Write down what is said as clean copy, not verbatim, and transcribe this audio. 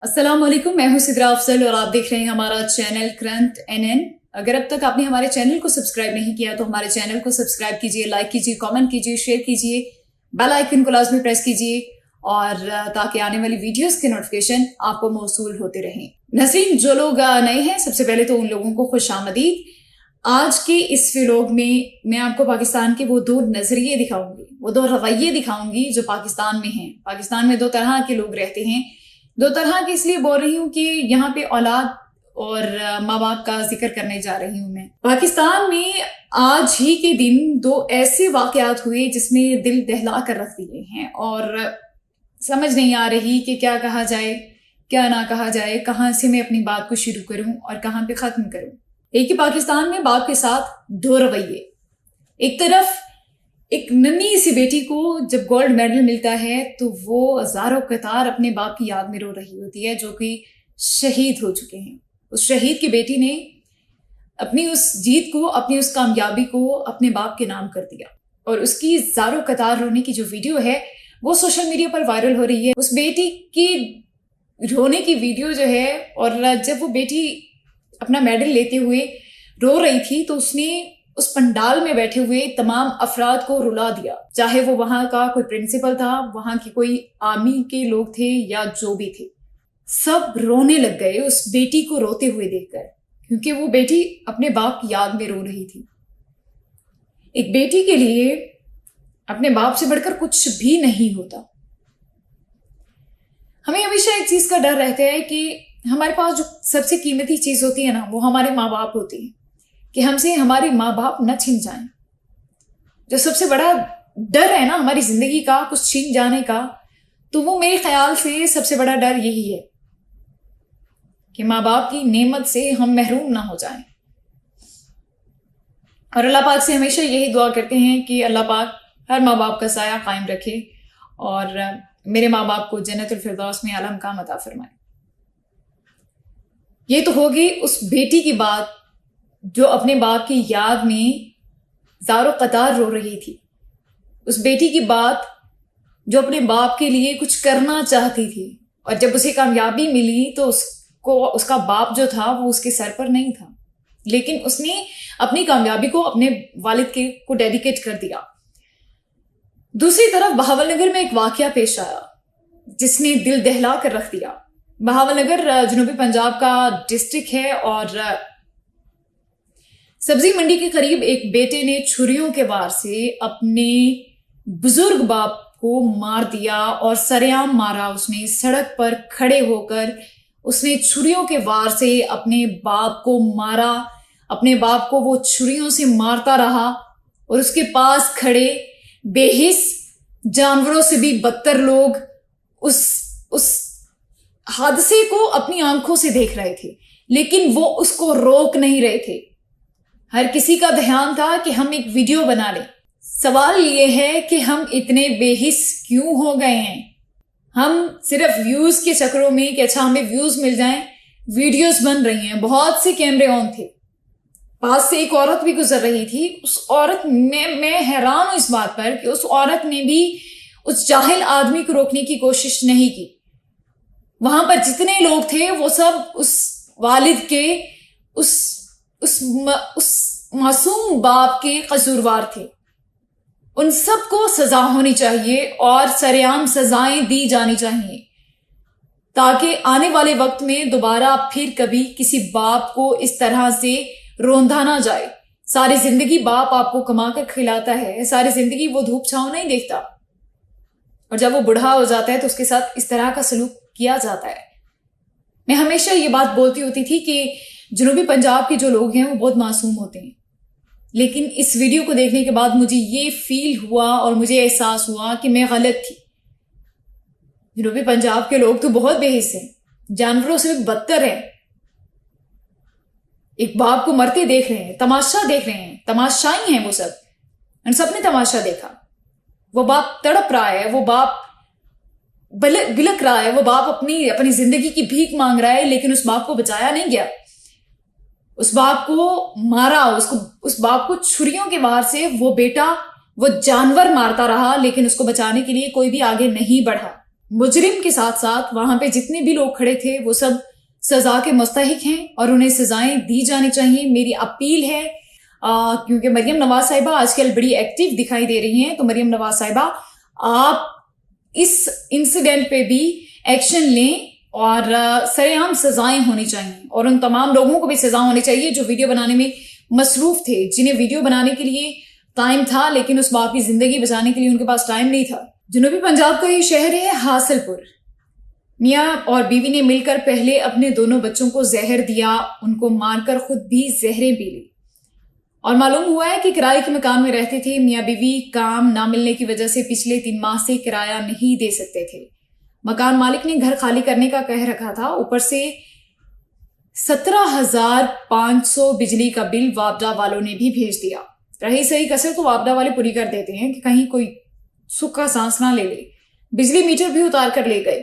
अस्सलाम वालेकुम, मैं हूं सिद्रा अफजल और आप देख रहे हैं हमारा चैनल करंट NN। अगर अब तक आपने हमारे चैनल को सब्सक्राइब नहीं किया तो हमारे चैनल को सब्सक्राइब कीजिए, लाइक कीजिए, कमेंट कीजिए, शेयर कीजिए, बेल आइकन को लाजमी प्रेस कीजिए और ताकि आने वाली वीडियोस के नोटिफिकेशन आपको मौसूल होते रहें। नज़रीन, जो लोग नए हैं, सबसे पहले तो उन लोगों को खुशामदीद। आज के इस व्लॉग में मैं आपको पाकिस्तान के वो दो नजरिए दिखाऊंगी, वो दो रवैये दिखाऊंगी जो पाकिस्तान में हैं। पाकिस्तान में दो तरह के लोग रहते हैं। दो तरह की इसलिए बोल रही हूँ कि यहाँ पे औलाद और माँ बाप का जिक्र करने जा रही हूँ मैं। पाकिस्तान में आज ही के दिन दो ऐसे वाकयात हुए जिसने दिल दहला कर रख दिए हैं और समझ नहीं आ रही कि क्या कहा जाए, क्या ना कहा जाए, कहाँ से मैं अपनी बात को शुरू करूं और कहाँ पे खत्म करूं। एक ही पाकिस्तान में बाप के साथ दो रवैये। एक तरफ एक नन्ही सी बेटी को जब गोल्ड मेडल मिलता है तो वो हजारों कतार अपने बाप की याद में रो रही होती है जो कि शहीद हो चुके हैं। उस शहीद की बेटी ने अपनी उस जीत को, अपनी उस कामयाबी को अपने बाप के नाम कर दिया और उसकी हजारों कतार रोने की जो वीडियो है वो सोशल मीडिया पर वायरल हो रही है। उस बेटी की रोने की वीडियो जो है, और जब वो बेटी अपना मेडल लेते हुए रो रही थी तो उसने उस पंडाल में बैठे हुए तमाम अफराद को रुला दिया, चाहे वो वहां का कोई प्रिंसिपल था, वहां की कोई आर्मी के लोग थे या जो भी थे। सब रोने लग गए उस बेटी को रोते हुए देखकर, क्योंकि वो बेटी अपने बाप की याद में रो रही थी। एक बेटी के लिए अपने बाप से बढ़कर कुछ भी नहीं होता। हमें हमेशा एक चीज का डर रहता है कि हमारे पास जो सबसे कीमती चीज होती है ना, वो हमारे माँ बाप होती है, कि हमसे हमारे माँ बाप न छीन जाएं। जो सबसे बड़ा डर है ना हमारी जिंदगी का, कुछ छीन जाने का, तो वो मेरे ख्याल से सबसे बड़ा डर यही है कि माँ बाप की नेमत से हम महरूम ना हो जाएं। और अल्लाह पाक से हमेशा यही दुआ करते हैं कि अल्लाह पाक हर माँ बाप का साया कायम रखे और मेरे माँ बाप को जन्नतुल फिरदौस में आला मकाम अता फरमाए। ये तो होगी उस बेटी की बात जो अपने बाप की याद में ज़ारो कतार रो रही थी। उस बेटी की बात जो अपने बाप के लिए कुछ करना चाहती थी और जब उसे कामयाबी मिली तो उसका बाप जो था वो उसके सर पर नहीं था, लेकिन उसने अपनी कामयाबी को अपने वालिद को डेडिकेट कर दिया। दूसरी तरफ बहावलनगर में एक वाकया पेश आया जिसने दिल दहला कर रख दिया। बहावलनगर जनूबी पंजाब का डिस्ट्रिक्ट है और सब्जी मंडी के करीब एक बेटे ने छुरियों के वार से अपने बुजुर्ग बाप को मार दिया और सरेआम मारा। उसने सड़क पर खड़े होकर उसने छुरियों के वार से अपने बाप को मारा। अपने बाप को वो छुरियों से मारता रहा और उसके पास खड़े बेहिस जानवरों से भी बदतर लोग उस हादसे को अपनी आंखों से देख रहे थे, लेकिन वो उसको रोक नहीं रहे थे। हर किसी का ध्यान था कि हम एक वीडियो बना लें। सवाल ये है कि हम इतने बेहिस क्यों हो गए हैं। हम सिर्फ व्यूज के चक्करों में कि अच्छा हमें व्यूज मिल जाएं, वीडियोस बन रही हैं। बहुत से कैमरे ऑन थे, पास से एक औरत भी गुजर रही थी। उस औरत में मैं हैरान हूं इस बात पर कि उस औरत ने भी उस जाहिल आदमी को रोकने की कोशिश नहीं की। वहां पर जितने लोग थे वो सब उस वालिद के उस मासूम बाप के कसूरवार थे। उन सबको सजा होनी चाहिए और सरेआम सजाएं दी जानी चाहिए ताकि आने वाले वक्त में दोबारा फिर कभी किसी बाप को इस तरह से रोंधा ना जाए। सारी जिंदगी बाप आपको कमा कर खिलाता है, सारी जिंदगी वो धूप छांव नहीं देखता और जब वो बूढ़ा हो जाता है तो उसके साथ इस तरह का सलूक किया जाता है। मैं हमेशा ये बात बोलती होती थी कि जनूबी पंजाब के जो लोग हैं वो बहुत मासूम होते हैं, लेकिन इस वीडियो को देखने के बाद मुझे ये फील हुआ और मुझे एहसास हुआ कि मैं गलत थी। जनूबी पंजाब के लोग तो बहुत बेहिस हैं, जानवरों से भी बदतर हैं। एक बाप को मरते देख रहे हैं, तमाशा देख रहे हैं, तमाशाई हैं वो सब, उन सब ने तमाशा देखा। वो बाप तड़प रहा है, वो बाप बिलक रहा है, वो बाप अपनी जिंदगी की भीख मांग रहा है, लेकिन उस बाप को बचाया नहीं गया। उस बाप को मारा, उस बाप को छुरियों के वार से वो बेटा, वो जानवर मारता रहा, लेकिन उसको बचाने के लिए कोई भी आगे नहीं बढ़ा। मुजरिम के साथ साथ वहां पे जितने भी लोग खड़े थे वो सब सजा के मुस्तहिक हैं और उन्हें सजाएं दी जानी चाहिए। मेरी अपील है क्योंकि मरियम नवाज साहिबा आजकल बड़ी एक्टिव दिखाई दे रही हैं, तो मरियम नवाज साहिबा आप इस इंसिडेंट पे भी एक्शन लें और सरेआम सजाएं होनी चाहिए और उन तमाम लोगों को भी सजा होनी चाहिए जो वीडियो बनाने में मसरूफ थे, जिन्हें वीडियो बनाने के लिए टाइम था लेकिन उस बाप की जिंदगी बचाने के लिए उनके पास टाइम नहीं था। जनूबी पंजाब का ये शहर है हासिलपुर। मियाँ और बीवी ने मिलकर पहले अपने दोनों बच्चों को जहर दिया, उनको मारकर खुद भी जहरें पी ली और मालूम हुआ है कि किराए के मकान में रहते थे। मियाँ बीवी काम ना मिलने की वजह से पिछले 3 माह से किराया नहीं दे सकते थे। मकान मालिक ने घर खाली करने का कह रखा था, ऊपर से 17,500 बिजली का बिल वापडा वालों ने भी भेज दिया। रही सही कसर तो वापडा वाले पूरी कर देते हैं कि कहीं कोई सुख का सांस ना ले ले। बिजली मीटर भी उतार कर ले गए।